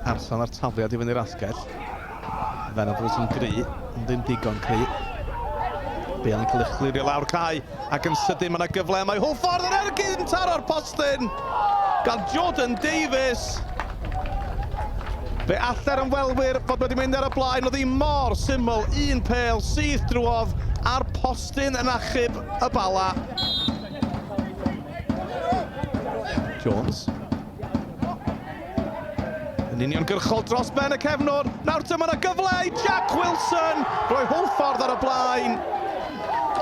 Arson ar tafliad i fyny'r asgell. Venables yn gry, ond ddim digon cry. Bale yn cael ei chlirio lawr cae, ac yn sydyn mae yna gyfle. Mae Hwlffordd yn ergyd yn taro'r postyn. Gan Jordan Davies. Fe aller yn welwyr fod wedi mynd ar y blaen, oedd hi mor syml, un pêl syth drwodd ar postyn yn achub y Bala. Jones. Yn uniongyrchol dros ben y cefnwr. Nawr dyma yna gyfle i Jack Wilson. Roi Hwlffordd ar y blaen.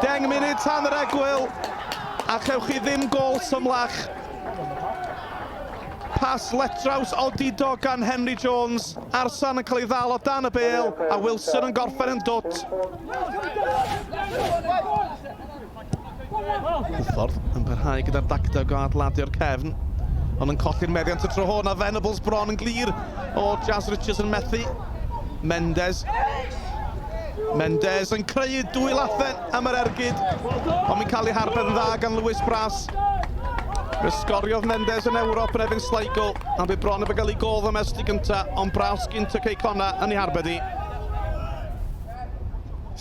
10 munud tan yr egwyl. A chewch chi ddim gol symlach. Pas letraws odido gan Henry Jones. Arson yn cael ei ddal o dan y bêl. A Wilson yn gorffen yn dwt. Hwlffordd yn parhau gyda'r dacteg o adladio'r cefn. Ond yn colli'r meddiant y tro hwn, a Venables bron yn glir o Jazz Richards yn methu. Mendes yn creu 2 lathen am yr ergyd, ond mi'n cael ei harbedd yn dda gan Lewis Bras. Ysgoriodd Mendes yn Ewrop yn efyn Sligo, a bydd bron yn cael ei gol ddymestig gynta, ond Bras gynta Ceicona yn ei harbedd hi.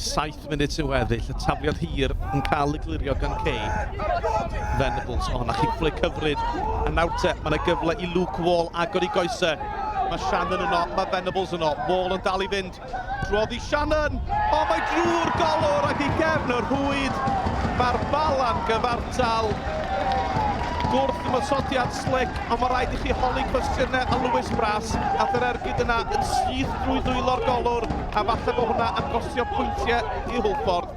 7 munud i'w weddill, y tafliad hir yn cael ei glirio gan Kay. Venables, na chiflu cyfryd. A nawr te, mae yna gyfle i Luke Wall agor i goesau. Mae Shannon yno, mae Venables yno. Wall yn dal i fynd. Droed i Shannon. Mae drwy'r golwr ac i gefn o'r hwyd. Mae'r Bala'n gyfartal. Gwrth ymwysodiad slick, ond mae rhaid i chi holi cwestiynau a Lewis Bras. Ath yr ergyd yna yn syth drwy ddwylo'r golwr, a falle bod hwnna yn costio pwyntiau i Hwlffordd.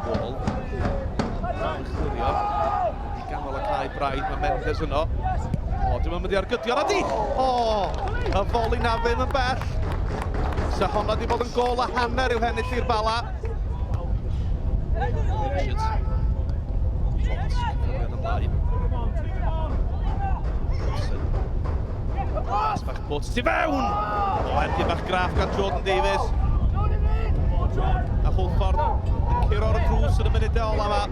Wall. Yn chlirio. I ganol y cae braidd, mae Mendes yno. Dwi'n mynd i argydio na di. Y foli na ddim yn bell. So hwnna di bod yn gol a hanner i'w hennill i'r Bala. Richards. Cyfriad ymlaen. As bach bwt tu fewn! Ergyd bach graff gan Jordan Davies. A Hwlffordd yn curo'r drws yn y munudau ola yma.